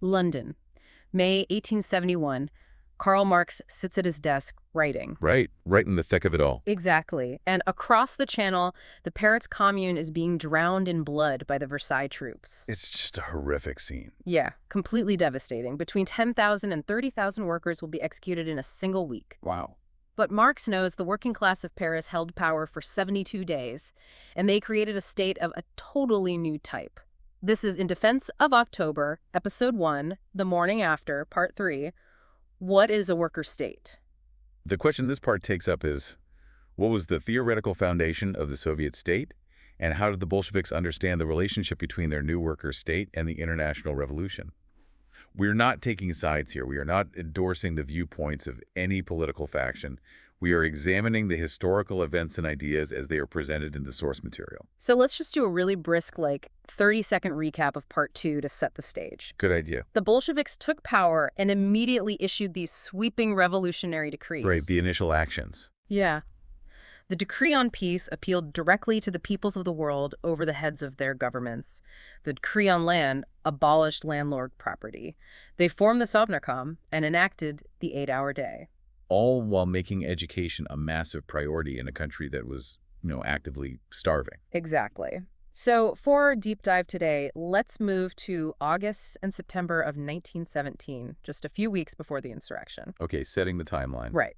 London, May 1871. Karl Marx sits at his desk writing. Right in the thick of it all. Exactly. And across the channel, the Paris Commune is being drowned in blood by the Versailles troops. It's just a horrific scene. Yeah, completely devastating. Between 10,000 and 30,000 workers will be executed in a single week. Wow. But Marx knows the working class of Paris held power for 72 days, and they created a state of a totally new type. This is In Defense of October, Episode 1, The Morning After, Part 3. What is a worker state? The question this part takes up is, what was the theoretical foundation of the Soviet state, and how did the Bolsheviks understand the relationship between their new worker state and the international revolution? We're not taking sides here. We are not endorsing the viewpoints of any political faction. We are examining the historical events and ideas as they are presented in the source material. So let's just do a really brisk, 30-second recap of Part 2 to set the stage. Good idea. The Bolsheviks took power and immediately issued these sweeping revolutionary decrees. Right, the initial actions. Yeah. The Decree on Peace appealed directly to the peoples of the world over the heads of their governments. The Decree on Land abolished landlord property. They formed the Sovnarkom and enacted the 8-hour day. All while making education a massive priority in a country that was, actively starving. Exactly. So for our deep dive today, let's move to August and September of 1917, just a few weeks before the insurrection. Okay, setting the timeline. Right.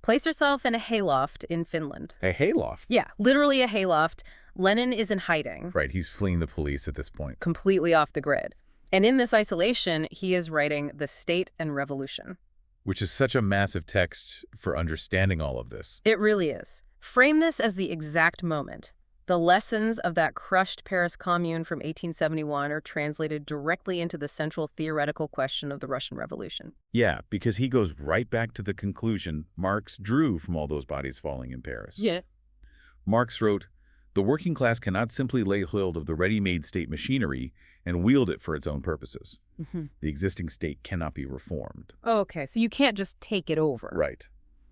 Place yourself in a hayloft in Finland. A hayloft? Yeah, literally a hayloft. Lenin is in hiding. Right, he's fleeing the police at this point. Completely off the grid. And in this isolation, he is writing The State and Revolution. Which is such a massive text for understanding all of this. It really is. Frame this as the exact moment. The lessons of that crushed Paris Commune from 1871 are translated directly into the central theoretical question of the Russian Revolution. Yeah, because he goes right back to the conclusion Marx drew from all those bodies falling in Paris. Yeah. Marx wrote, "The working class cannot simply lay hold of the ready-made state machinery and wield it for its own purposes. The existing state cannot be reformed." Okay, so you can't just take it over. Right.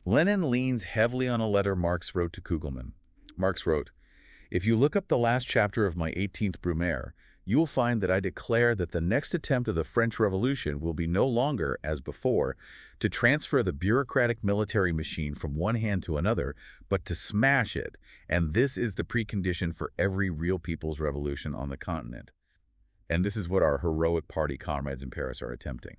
Lenin leans heavily on a letter Marx wrote to Kugelman. Marx wrote, "If you look up the last chapter of my 18th Brumaire, you will find that I declare that the next attempt of the French Revolution will be no longer, as before, to transfer the bureaucratic military machine from one hand to another, but to smash it, and this is the precondition for every real people's revolution on the continent." And this is what our heroic party comrades in Paris are attempting.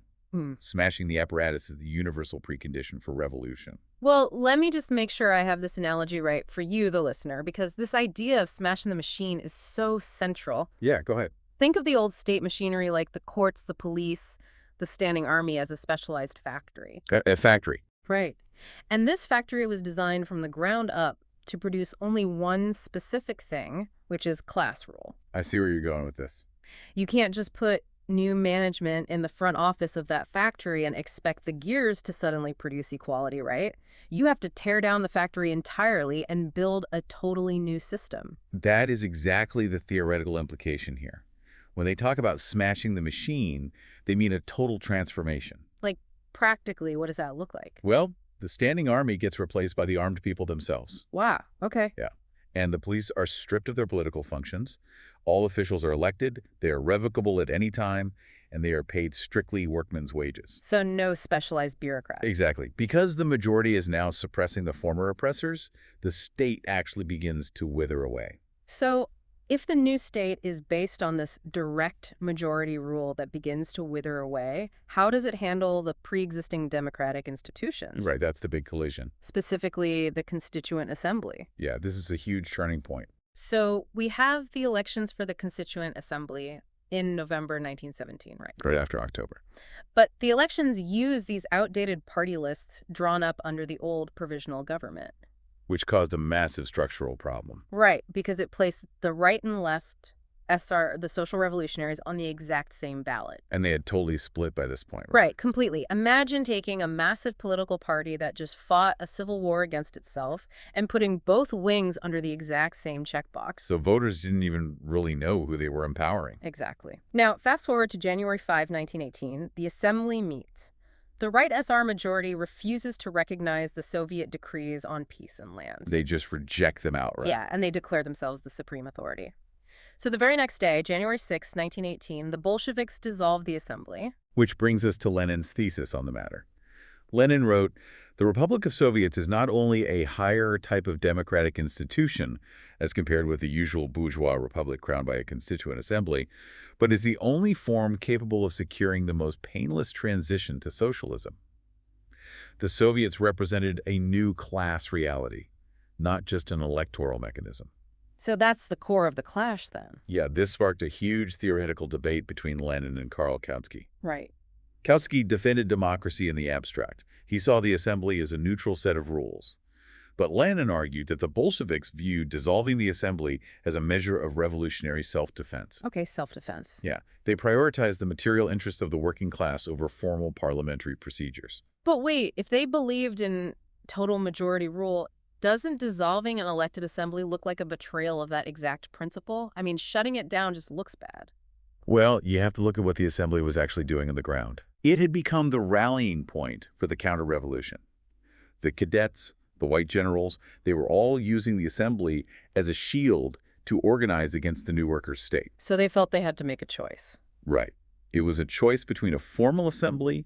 Smashing the apparatus is the universal precondition for revolution. Well, let me just make sure I have this analogy right for you, the listener, because this idea of smashing the machine is so central. Yeah, go ahead. Think of the old state machinery like the courts, the police, the standing army as a specialized factory. A factory. Right. And this factory was designed from the ground up to produce only one specific thing, which is class rule. I see where you're going with this. You can't just put new management in the front office of that factory and expect the gears to suddenly produce equality, right? You have to tear down the factory entirely and build a totally new system. That is exactly the theoretical implication here. When they talk about smashing the machine, they mean a total transformation. Like, practically, what does that look like? Well, the standing army gets replaced by the armed people themselves. Wow, okay. Yeah. And the police are stripped of their political functions. All officials are elected, they are revocable at any time, and they are paid strictly workmen's wages. So no specialized bureaucrat. Exactly. Because the majority is now suppressing the former oppressors, the state actually begins to wither away. So if the new state is based on this direct majority rule that begins to wither away, how does it handle the pre-existing democratic institutions? Right, that's the big collision. Specifically, the Constituent Assembly. Yeah, this is a huge turning point. So we have the elections for the Constituent Assembly in November 1917, right? Right after October. But the elections use these outdated party lists drawn up under the old provisional government. Which caused a massive structural problem. Right, because it placed the right and left the social revolutionaries, on the exact same ballot. And they had totally split by this point. Right, completely. Imagine taking a massive political party that just fought a civil war against itself and putting both wings under the exact same checkbox. So voters didn't even really know who they were empowering. Exactly. Now, fast forward to January 5, 1918, the assembly meets. The right SR majority refuses to recognize the Soviet decrees on peace and land. They just reject them outright. Yeah, and they declare themselves the supreme authority. So the very next day, January 6, 1918, the Bolsheviks dissolved the assembly. Which brings us to Lenin's thesis on the matter. Lenin wrote, "The Republic of Soviets is not only a higher type of democratic institution, as compared with the usual bourgeois republic crowned by a constituent assembly, but is the only form capable of securing the most painless transition to socialism." The Soviets represented a new class reality, not just an electoral mechanism. So that's the core of the clash then. Yeah, this sparked a huge theoretical debate between Lenin and Karl Kautsky. Right. Kautsky defended democracy in the abstract. He saw the assembly as a neutral set of rules. But Lenin argued that the Bolsheviks viewed dissolving the assembly as a measure of revolutionary self-defense. Okay, self-defense. Yeah, they prioritized the material interests of the working class over formal parliamentary procedures. But wait, if they believed in total majority rule, doesn't dissolving an elected assembly look like a betrayal of that exact principle? I mean, shutting it down just looks bad. Well, you have to look at what the assembly was actually doing on the ground. It had become the rallying point for the counter-revolution. The cadets, the white generals, they were all using the assembly as a shield to organize against the new workers' state. So they felt they had to make a choice. Right. It was a choice between a formal assembly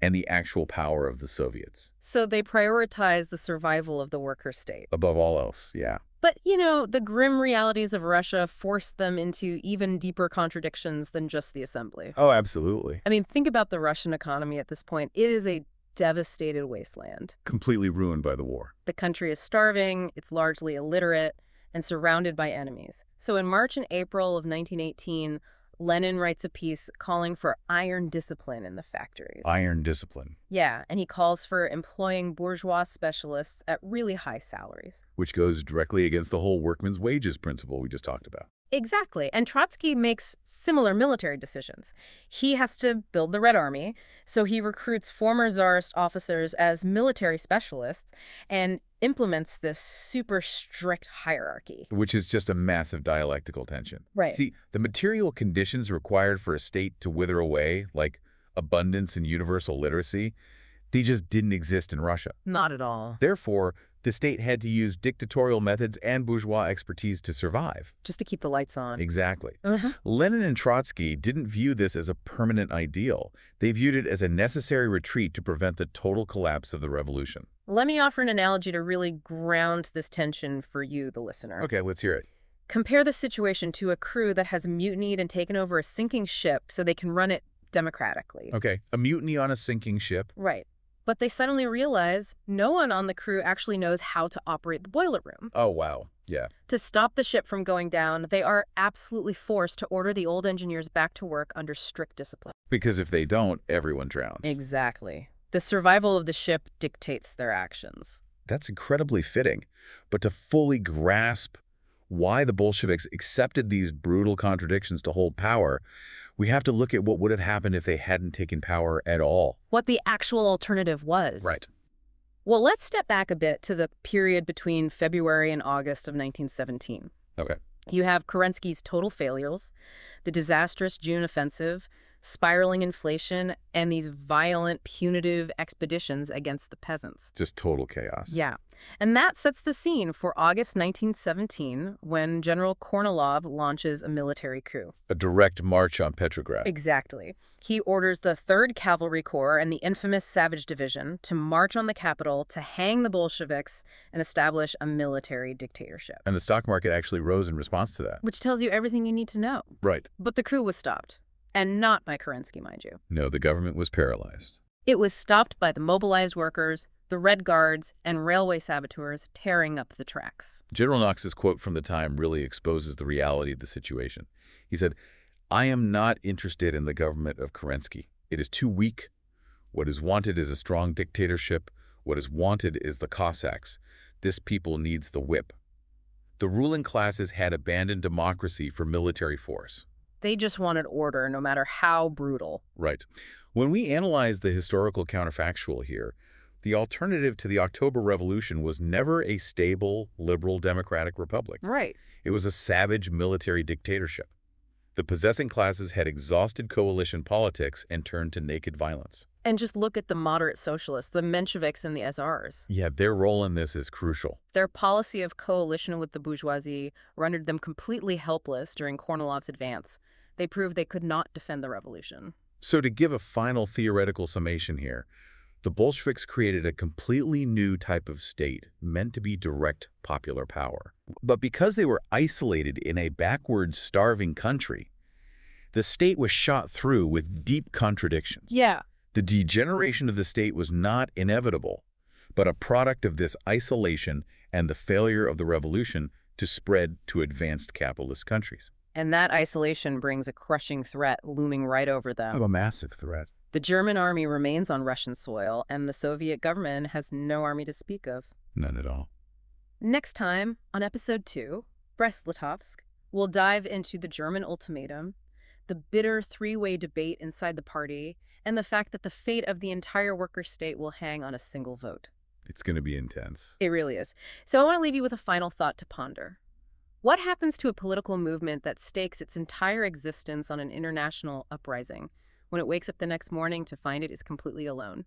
and the actual power of the Soviets. So they prioritized the survival of the worker state. Above all else, yeah. But, you know, the grim realities of Russia forced them into even deeper contradictions than just the assembly. Oh, absolutely. I mean, think about the Russian economy at this point. It is a devastated wasteland. Completely ruined by the war. The country is starving, it's largely illiterate, and surrounded by enemies. So in March and April of 1918, Lenin writes a piece calling for iron discipline in the factories. Iron discipline. Yeah, and he calls for employing bourgeois specialists at really high salaries. Which goes directly against the whole workman's wages principle we just talked about. Exactly. And Trotsky makes similar military decisions. He has to build the Red Army, so he recruits former Tsarist officers as military specialists and implements this super strict hierarchy. Which is just a massive dialectical tension. Right. See, the material conditions required for a state to wither away, like abundance and universal literacy, they just didn't exist in Russia. Not at all. Therefore, the state had to use dictatorial methods and bourgeois expertise to survive. Just to keep the lights on. Exactly. Lenin and Trotsky didn't view this as a permanent ideal. They viewed it as a necessary retreat to prevent the total collapse of the revolution. Let me offer an analogy to really ground this tension for you, the listener. Okay, let's hear it. Compare the situation to a crew that has mutinied and taken over a sinking ship so they can run it democratically. Okay, a mutiny on a sinking ship. Right. But they suddenly realize no one on the crew actually knows how to operate the boiler room. Oh, wow. Yeah. To stop the ship from going down, they are absolutely forced to order the old engineers back to work under strict discipline. Because if they don't, everyone drowns. Exactly. The survival of the ship dictates their actions. That's incredibly fitting. But to fully grasp why the Bolsheviks accepted these brutal contradictions to hold power, we have to look at what would have happened if they hadn't taken power at all. What the actual alternative was. Right. Well, let's step back a bit to the period between February and August of 1917. Okay. You have Kerensky's total failures, the disastrous June offensive, spiraling inflation, and these violent, punitive expeditions against the peasants. Just total chaos. Yeah. And that sets the scene for August 1917, when General Kornilov launches a military coup. A direct march on Petrograd. Exactly. He orders the 3rd Cavalry Corps and the infamous Savage Division to march on the capital to hang the Bolsheviks and establish a military dictatorship. And the stock market actually rose in response to that. Which tells you everything you need to know. Right. But the coup was stopped. And not by Kerensky, mind you. No, the government was paralyzed. It was stopped by the mobilized workers, the Red Guards, and railway saboteurs tearing up the tracks. General Knox's quote from the time really exposes the reality of the situation. He said, "I am not interested in the government of Kerensky. It is too weak. What is wanted is a strong dictatorship. What is wanted is the Cossacks. This people needs the whip." The ruling classes had abandoned democracy for military force. They just wanted order, no matter how brutal. Right. When we analyze the historical counterfactual here, the alternative to the October Revolution was never a stable, liberal, democratic republic. Right. It was a savage military dictatorship. The possessing classes had exhausted coalition politics and turned to naked violence. And just look at the moderate socialists, the Mensheviks and the SRs. Yeah, their role in this is crucial. Their policy of coalition with the bourgeoisie rendered them completely helpless during Kornilov's advance. They proved they could not defend the revolution. So to give a final theoretical summation here, the Bolsheviks created a completely new type of state meant to be direct popular power. But because they were isolated in a backward, starving country, the state was shot through with deep contradictions. Yeah. The degeneration of the state was not inevitable, but a product of this isolation and the failure of the revolution to spread to advanced capitalist countries. And that isolation brings a crushing threat looming right over them. A massive threat. The German army remains on Russian soil, and the Soviet government has no army to speak of. None at all. Next time, on Episode 2, Brest-Litovsk, we'll dive into the German ultimatum, the bitter three-way debate inside the party, and the fact that the fate of the entire worker state will hang on a single vote. It's going to be intense. It really is. So I want to leave you with a final thought to ponder. What happens to a political movement that stakes its entire existence on an international uprising when it wakes up the next morning to find it is completely alone?